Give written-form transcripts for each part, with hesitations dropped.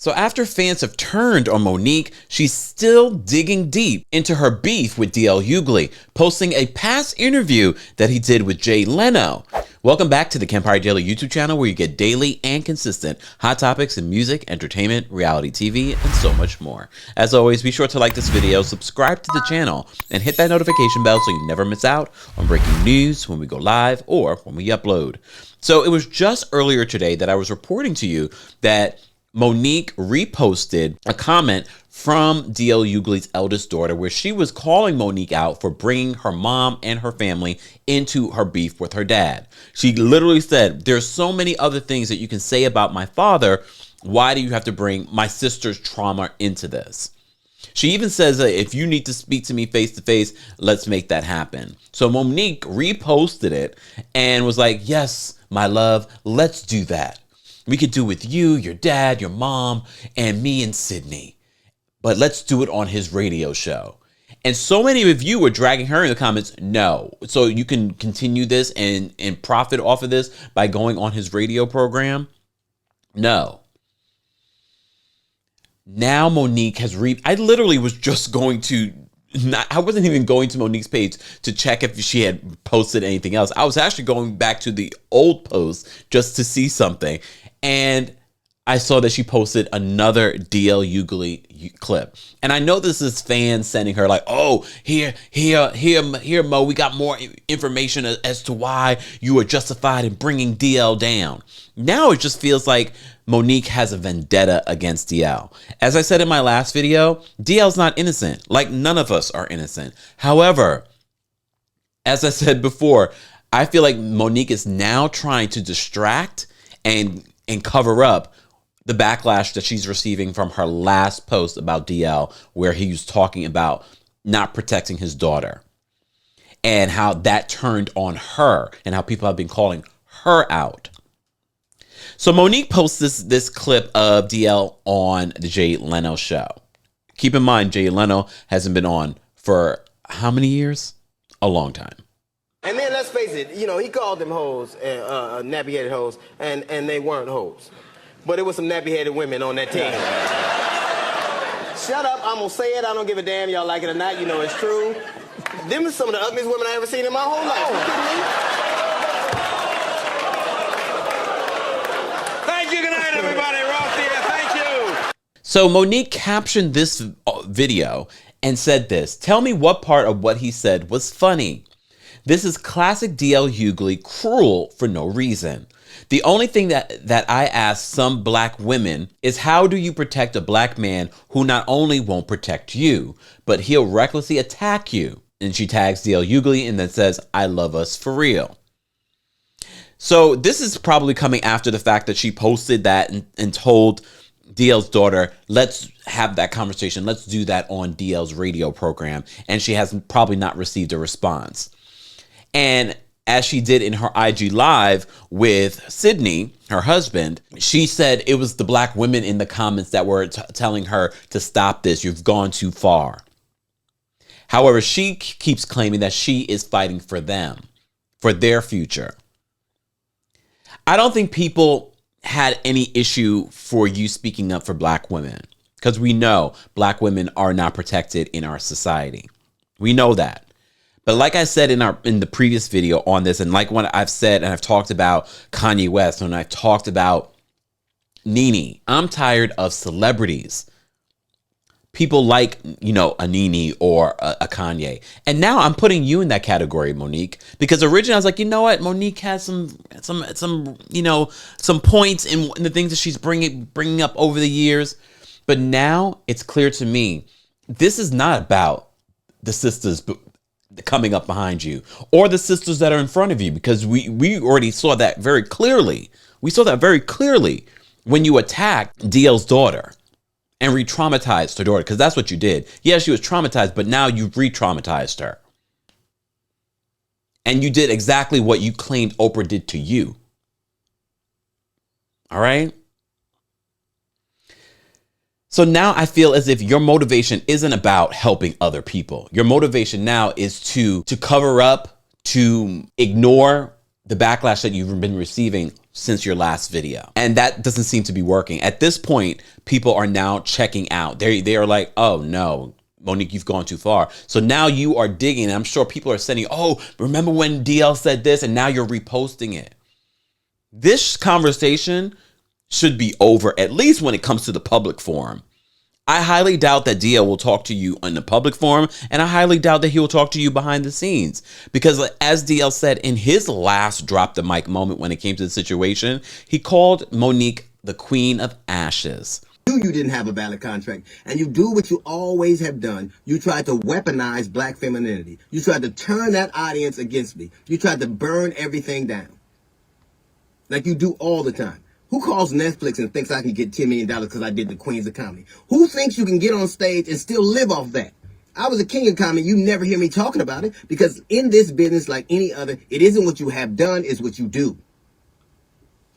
So after fans have turned on Monique, she's still digging deep into her beef with DL Hughley, posting a past interview that he did with Jay Leno. Welcome back to the Kempire Daily YouTube channel, where you get daily and consistent hot topics in music, entertainment, reality TV, and so much more. As always, be sure to like this video, subscribe to the channel, and hit that notification bell so you never miss out on breaking news when we go live or when we upload. So it was just earlier today that I was reporting to you that Monique reposted a comment from DL Hughley's eldest daughter, where she was calling Monique out for bringing her mom and her family into her beef with her dad. She literally said, "There's so many other things that you can say about my father. Why do you have to bring my sister's trauma into this?" She even says that if you need to speak to me face to face, let's make that happen. So Monique reposted it and was like, "Yes, my love, let's do that. We could do it with you, your dad, your mom, and me and Sydney. But let's do it on his radio show." And so many of you were dragging her in the comments. No. So you can continue this and profit off of this by going on his radio program? No. Now Monique has I literally was just going to, I wasn't even going to Monique's page to check if she had posted anything else. I was actually going back to the old post just to see something. And I saw that she posted another DL Hughley clip. And I know this is fans sending her like, "Oh, here, Mo, we got more information as to why you are justified in bringing DL down." Now it just feels like Monique has a vendetta against DL. As I said in my last video, DL's not innocent. Like, none of us are innocent. However, as I said before, I feel like Monique is now trying to distract and cover up the backlash that she's receiving from her last post about DL, where he was talking about not protecting his daughter and how that turned on her and how people have been calling her out. So Monique posts this clip of DL on the Jay Leno show. Keep in mind, Jay Leno hasn't been on for how many years? A long time. And then let's face it, you know, he called them hoes, nappy-headed hoes, and they weren't hoes. But it was some nappy-headed women on that team. Shut up, I'm gonna say it, I don't give a damn, y'all like it or not, you know it's true. Them are some of the ugliest women I ever seen in my whole life. You kidding me? Thank you, good night everybody, Ross here, thank you. So Monique captioned this video and said this: "Tell me what part of what he said was funny. This is classic DL Hughley, cruel for no reason. The only thing that I ask some black women is, how do you protect a black man who not only won't protect you, but he'll recklessly attack you?" And she tags DL Hughley and then says, "I love us for real." So this is probably coming after the fact that she posted that and told DL's daughter, "Let's have that conversation. Let's do that on DL's radio program." And she has probably not received a response. And as she did in her IG live with Sydney, her husband, she said it was the black women in the comments that were telling her to stop this. You've gone too far. However, she keeps claiming that she is fighting for them, for their future. I don't think people had any issue for you speaking up for black women, because we know black women are not protected in our society. We know that. But like I said in the previous video on this, and like what I've said and I've talked about Kanye West, and I've talked about Nique, I'm tired of celebrities. People like, you know, a Nique or a Kanye. And now I'm putting you in that category, Monique, because originally I was like, you know what? Monique has some you know, some points in the things that she's bringing up over the years. But now it's clear to me, this is not about the sisters coming up behind you or the sisters that are in front of you, because we already saw that very clearly. We saw that very clearly when you attacked DL's daughter and re-traumatized her daughter, because that's what you did. Yeah, she was traumatized, but now you've re-traumatized her. And you did exactly what you claimed Oprah did to you. All right? So now I feel as if your motivation isn't about helping other people. Your motivation now is to cover up, to ignore the backlash that you've been receiving since your last video. And that doesn't seem to be working. At this point, people are now checking out. They are like, oh no, Monique, you've gone too far. So now you are digging. And I'm sure people are sending, oh, remember when DL said this? And now you're reposting it. This conversation should be over, at least when it comes to the public forum. I highly doubt that DL will talk to you in the public forum, and I highly doubt that he will talk to you behind the scenes. Because as DL said in his last drop the mic moment when it came to the situation, he called Monique the Queen of Ashes. You didn't have a valid contract, and you do what you always have done. You tried to weaponize black femininity. You tried to turn that audience against me. You tried to burn everything down. Like you do all the time. Who calls Netflix and thinks I can get $10 million because I did the Queens of Comedy? Who thinks you can get on stage and still live off that? I was a king of comedy. You never hear me talking about it because in this business, like any other, it isn't what you have done, it's what you do.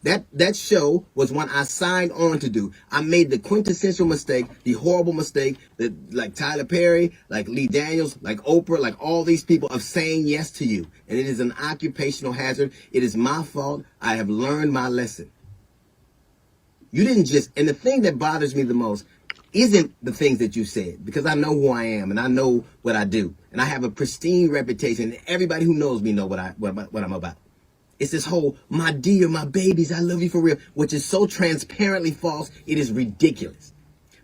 That show was one I signed on to do. I made the quintessential mistake, the horrible mistake that like Tyler Perry, like Lee Daniels, like Oprah, like all these people of saying yes to you. And it is an occupational hazard. It is my fault. I have learned my lesson. You didn't just, and the thing that bothers me the most isn't the things that you said, because I know who I am and I know what I do. And I have a pristine reputation. And everybody who knows me know what I'm about. It's this whole, my dear, my babies, I love you for real, which is so transparently false, it is ridiculous.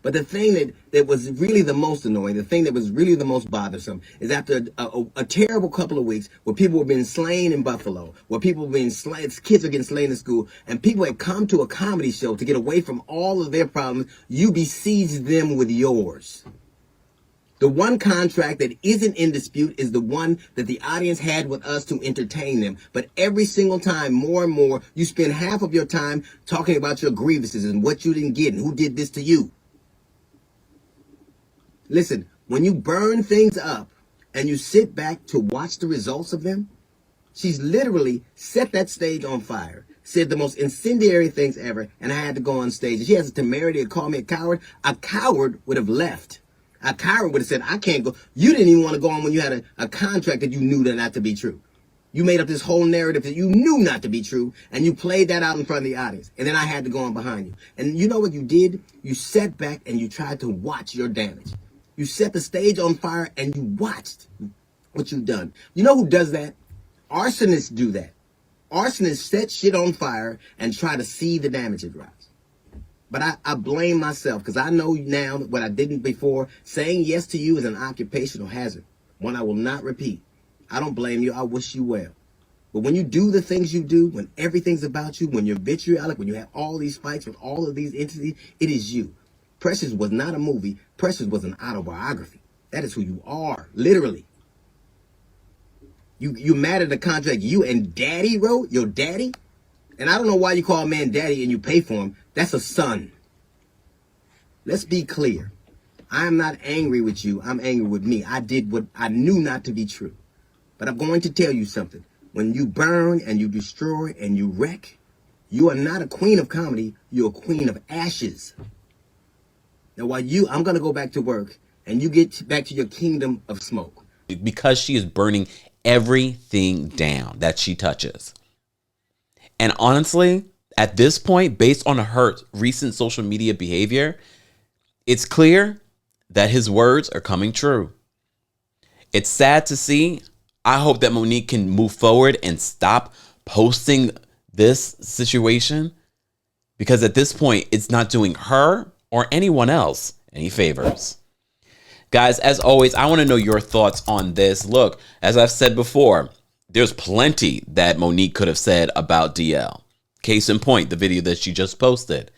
But the thing that was really the most annoying, the thing that was really the most bothersome, is after a terrible couple of weeks where people were being slain in Buffalo, where people were being slain, kids are getting slain in school, and people had come to a comedy show to get away from all of their problems, you besieged them with yours. The one contract that isn't in dispute is the one that the audience had with us to entertain them. But every single time, more and more, you spend half of your time talking about your grievances and what you didn't get and who did this to you. Listen, when you burn things up and you sit back to watch the results of them, she's literally set that stage on fire, said the most incendiary things ever, and I had to go on stage. And she has the temerity to call me a coward. A coward would have left. A coward would have said, I can't go. You didn't even want to go on when you had a contract that you knew that not to be true. You made up this whole narrative that you knew not to be true, and you played that out in front of the audience. And then I had to go on behind you. And you know what you did? You sat back and you tried to watch your damage. You set the stage on fire and you watched what you've done. You know who does that? Arsonists do that. Arsonists set shit on fire and try to see the damage it drives. But I blame myself because I know now what I didn't before. Saying yes to you is an occupational hazard, one I will not repeat. I don't blame you. I wish you well. But when you do the things you do, when everything's about you, when you're vitriolic, when you have all these fights with all of these entities, it is you. Precious was not a movie. Precious was an autobiography. That is who you are, literally. You mad at the contract you and daddy wrote, your daddy? And I don't know why you call a man daddy and you pay for him. That's a son. Let's be clear. I am not angry with you. I'm angry with me. I did what I knew not to be true. But I'm going to tell you something. When you burn and you destroy and you wreck, you are not a queen of comedy. You're a queen of ashes. Now, while I'm going to go back to work and you get back to your kingdom of smoke. Because she is burning everything down that she touches. And honestly, at this point, based on her recent social media behavior, it's clear that his words are coming true. It's sad to see. I hope that Monique can move forward and stop posting this situation, because at this point, it's not doing her or anyone else any favors. Guys, as always, I want to know your thoughts on this. Look, as I've said before, there's plenty that Monique could have said about DL. Case in point, the video that she just posted.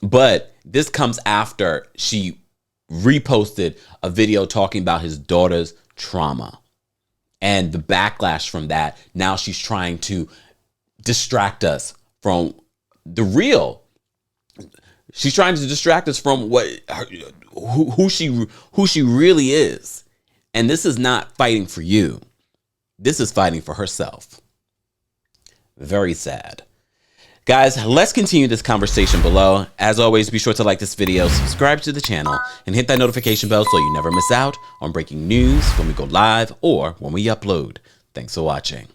But this comes after she reposted a video talking about his daughter's trauma. And the backlash from that, now she's trying to distract us from the real. She's trying to distract us from who she really is. And this is not fighting for you. This is fighting for herself. Very sad. Guys, let's continue this conversation below. As always, be sure to like this video, subscribe to the channel, and hit that notification bell so you never miss out on breaking news when we go live or when we upload. Thanks for watching.